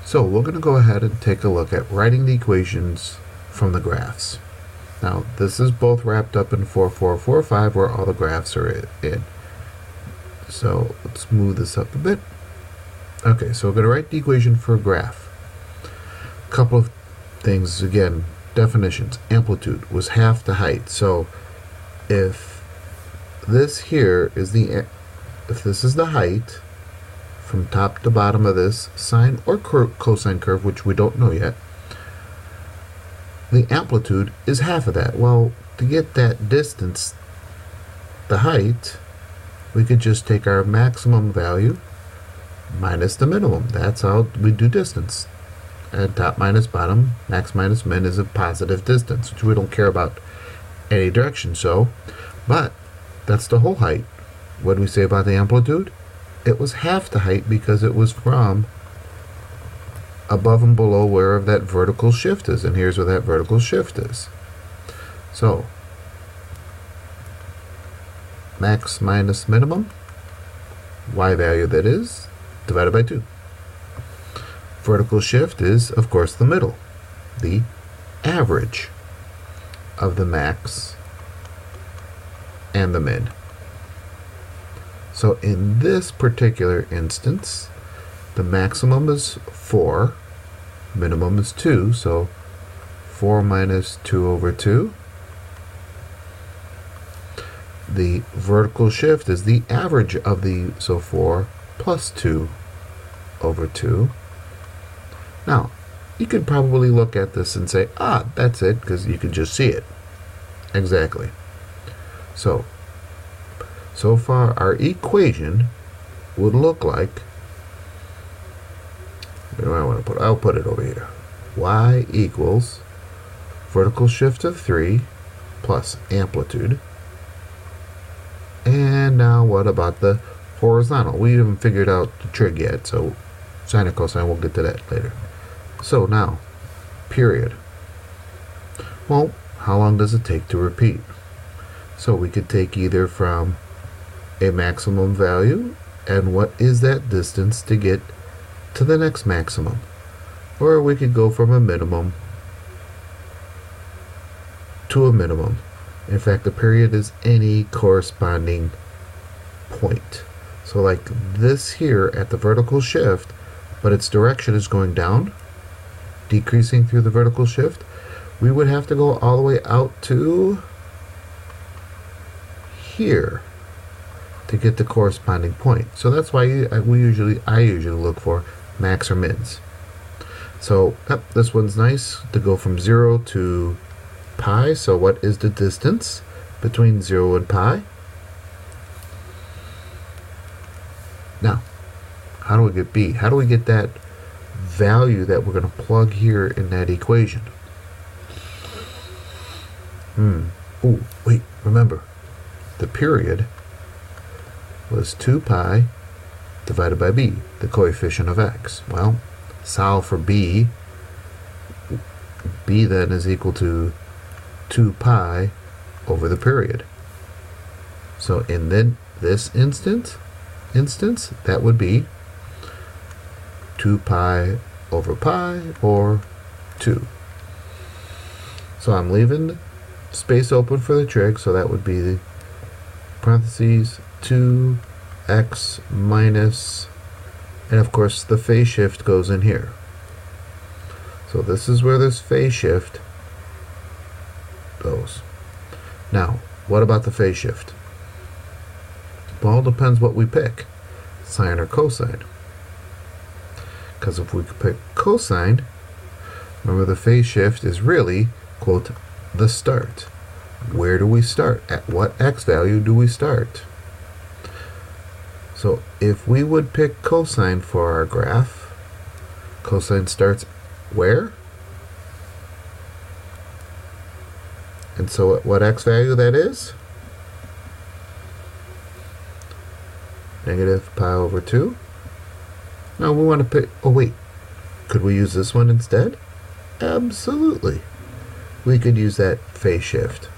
So we're going to go ahead and take a look at writing the equations from the graphs. Now this is both wrapped up in 4445 where all the graphs are in. So let's move this up a bit. Okay, so we're going to write the equation for a graph. A couple of things, again, definitions. Amplitude was half the height. So if this here is if this is the height from top to bottom of this sine or cosine curve, which we don't know yet, the amplitude is half of that. Well, to get that distance, the height, we could just take our maximum value minus the minimum. That's how we do distance. And top minus bottom, max minus min is a positive distance, which we don't care about any direction. So, but that's the whole height. What do we say about the amplitude? It was half the height because it was from above and below wherever that vertical shift is. And here's where that vertical shift is. So, max minus minimum, y value that is, divided by 2. Vertical shift is, of course, the middle, the average of the max and the min. So in this particular instance, the maximum is 4, minimum is 2, so 4 minus 2 over 2. The vertical shift is the average of the, so 4 plus 2 over 2. Now, you could probably look at this and say, that's it, because you can just see it. Exactly. So far our equation would look like, I'll put it over here. Y equals vertical shift of 3 plus amplitude. And now what about the horizontal? We haven't figured out the trig yet, so sine or cosine, we'll get to that later. So now, period. Well, how long does it take to repeat? So we could take either from a maximum value, and what is that distance to get to the next maximum? Or we could go from a minimum to a minimum. In fact, the period is any corresponding point. So like this here at the vertical shift, but its direction is going down, decreasing through the vertical shift, we would have to go all the way out to here to get the corresponding point. So that's why I usually look for max or mins. So this one's nice to go from 0 to pi. So what is the distance between 0 and pi? Now, how do we get b? How do we get that value that we're going to plug here in that equation? Oh, wait, remember, the period was 2 pi divided by b, the coefficient of x. Well, solve for b. B then is equal to 2 pi over the period. So in this instance, that would be 2 pi over pi, or 2. So I'm leaving space open for the trig, so that would be the parentheses 2x minus, and of course the phase shift goes in here. So this is where this phase shift goes. Now, what about the phase shift? Well, it depends what we pick, sine or cosine. Because if we pick cosine, remember the phase shift is really, quote, the start. Where do we start? At what x value do we start? So if we would pick cosine for our graph, cosine starts where? And so at what x value that is? Negative pi over 2. Now we want to pick, oh wait, could we use this one instead? Absolutely. We could use that phase shift.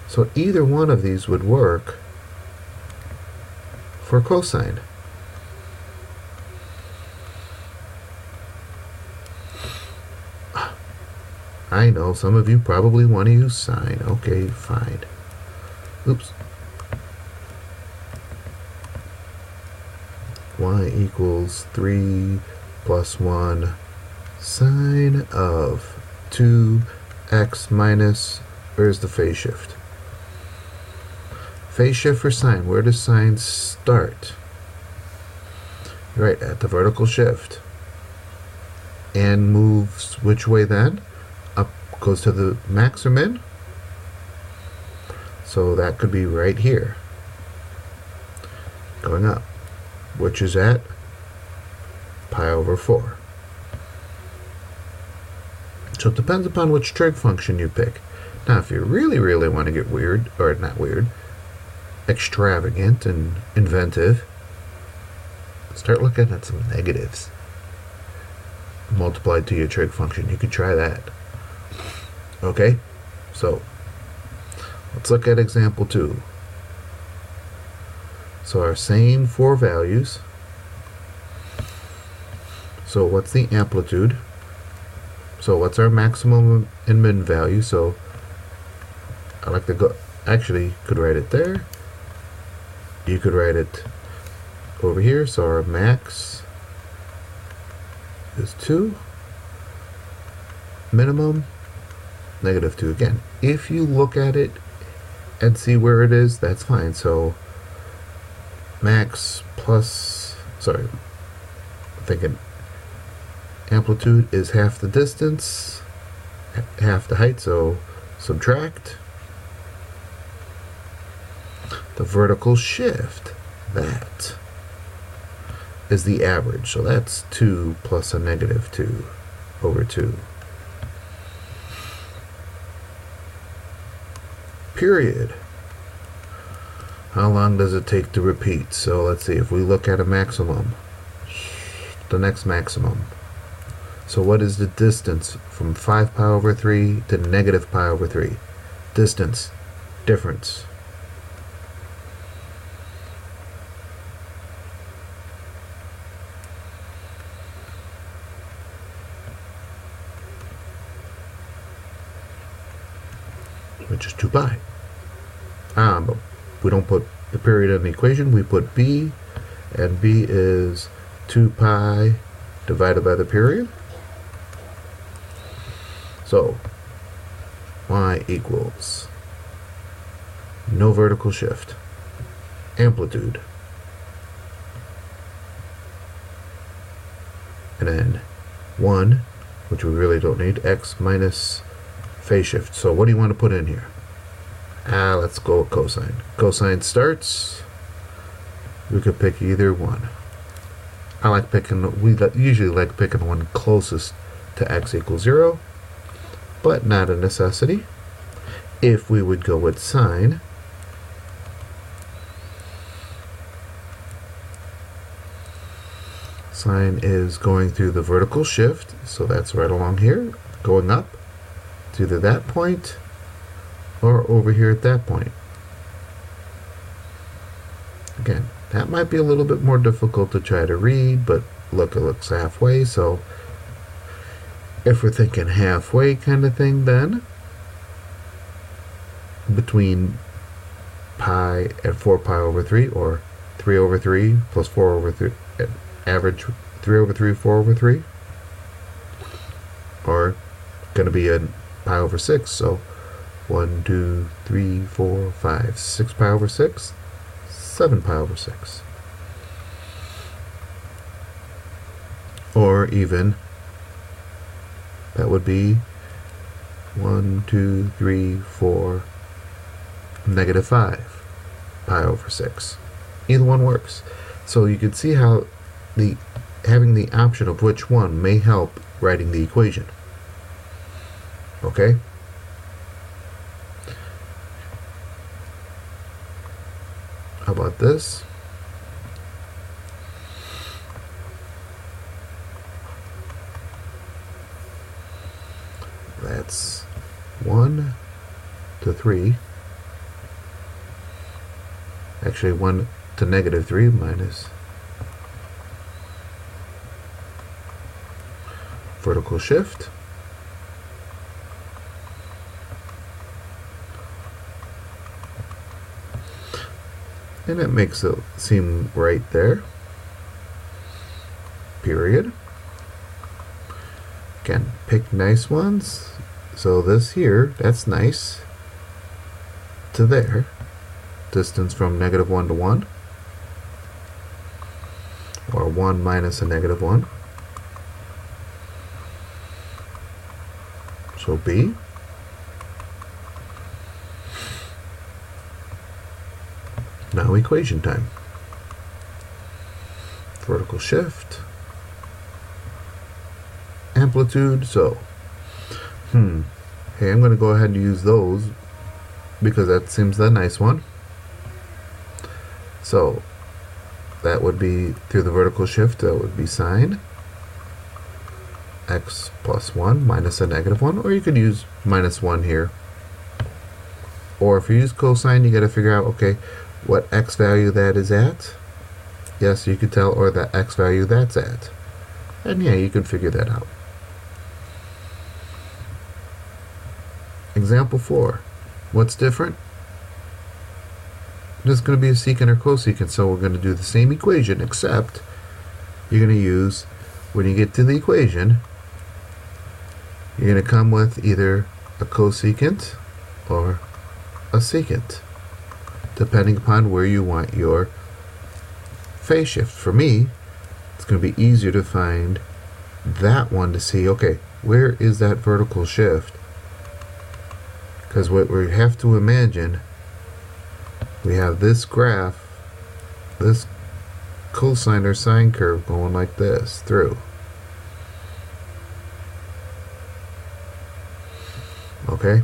So either one of these would work for cosine. I know some of you probably want to use sine. Okay, fine. Oops. Y equals 3 plus 1 sine of 2x minus, where's the phase shift? Phase shift for sine, where does sine start? Right, at the vertical shift. And moves which way then? Up, goes to the max or min? So that could be right here. Going up, which is at pi over 4. So it depends upon which trig function you pick. Now, if you really, really want to get weird, or not weird, extravagant and inventive, start looking at some negatives multiplied to your trig function. You could try that. Okay, so let's look at example 2. So our same 4 values. So what's the amplitude? So what's our maximum and min value? So I like to go, actually could write it there. You could write it over here. So our max is 2. Minimum, -2 again. If you look at it and see where it is, that's fine. So max plus, sorry, I'm thinking amplitude is half the distance, half the height, so subtract the vertical shift. That is the average, so that's 2 plus a -2 over 2. Period. How long does it take to repeat? So let's see, if we look at a maximum, the next maximum. So what is the distance from 5 pi over 3 to negative pi over 3? Distance, difference. Which is 2 pi. But we don't put the period in the equation, we put b, and b is 2 pi divided by the period. So y equals no vertical shift, amplitude, and then 1, which we really don't need, x minus phase shift. So what do you want to put in here? Let's go with cosine. Cosine starts, we could pick either one. I like picking, we usually like picking one closest to x equals 0, but not a necessity. If we would go with sine, sine is going through the vertical shift, so that's right along here, going up to either that point or over here at that point. Again, that might be a little bit more difficult to try to read, but look, it looks halfway, so if we're thinking halfway kind of thing, then between pi and 4 pi over 3, or 3 over 3 plus 4 over 3, average 3 over 3, 4 over 3, or going to be a pi over 6, so 1, 2, 3, 4, 5, 6 pi over 6, 7 pi over 6. Or even, that would be 1, 2, 3, 4, -5 pi over 6. Either one works. So you can see how having the option of which one may help writing the equation. Okay? How about this? That's 1 to 3. Actually, 1 to -3 minus vertical shift. And it makes it seem right there. Period. Again, pick nice ones. So this here, that's nice. To there. Distance from -1 to 1. Or 1 minus a -1. So B. Now equation time. Vertical shift. Amplitude. So, hey, I'm going to go ahead and use those because that seems the nice one. So, that would be through the vertical shift, that would be sine x plus 1 minus a -1, or you could use -1 here. Or if you use cosine, you got to figure out, okay, what x value that is at. Yes, you could tell, or the x value that's at. And yeah, you can figure that out. Example 4. What's different? This is going to be a secant or cosecant, so we're going to do the same equation, except you're going to use, when you get to the equation, you're going to come with either a cosecant or a secant, depending upon where you want your phase shift. For me, it's going to be easier to find that one to see, okay, where is that vertical shift? Because what we have to imagine, we have this graph, this cosine or sine curve going like this through. Okay?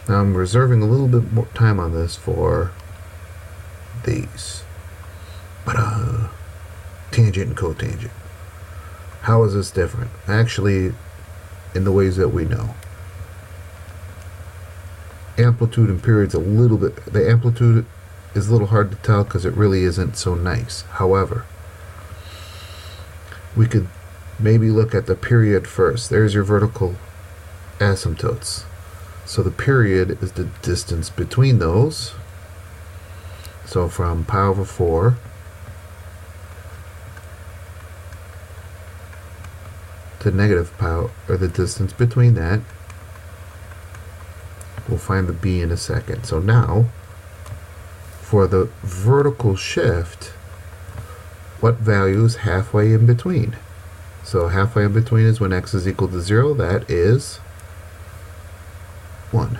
Now I'm reserving a little bit more time on this for these. But tangent and cotangent. How is this different? Actually, in the ways that we know. Amplitude and period's a little bit, the amplitude is a little hard to tell because it really isn't so nice. However, we could maybe look at the period first. There's your vertical asymptotes. So the period is the distance between those. So from pi over 4 to negative pi, or the distance between that. We'll find the B in a second. So now, for the vertical shift, what value is halfway in between? So halfway in between is when x is equal to 0. That is 1.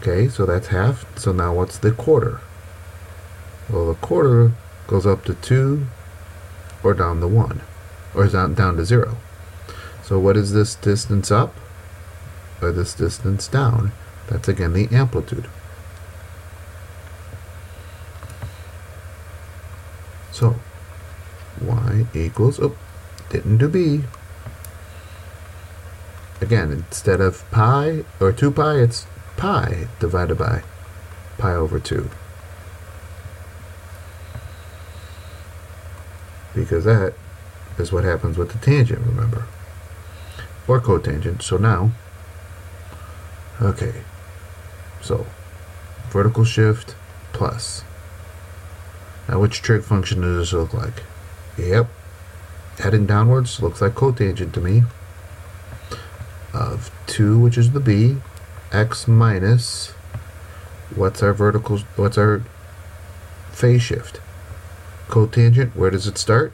Okay, so that's half. So now what's the quarter? Well, the quarter goes up to 2 or down to 1. Or down to 0. So what is this distance up? Or this distance down? That's again the amplitude. So y equals, didn't do b. Again, instead of pi or 2 pi, it's pi divided by pi over 2. Because that is what happens with the tangent, remember? Or cotangent. So now, okay, so vertical shift plus. Now which trig function does this look like? Yep, heading downwards looks like cotangent to me. Of 2, which is the b, x minus, what's our phase shift? Cotangent, where does it start?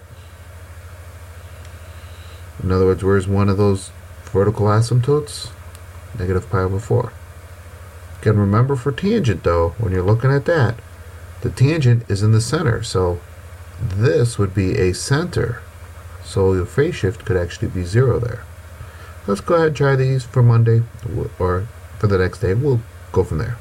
In other words, where's one of those vertical asymptotes? Negative pi over 4. Again, remember for tangent though, when you're looking at that, the tangent is in the center, so this would be a center. So your phase shift could actually be 0 there. Let's go ahead and try these for Monday, or for the next day. We'll go from there.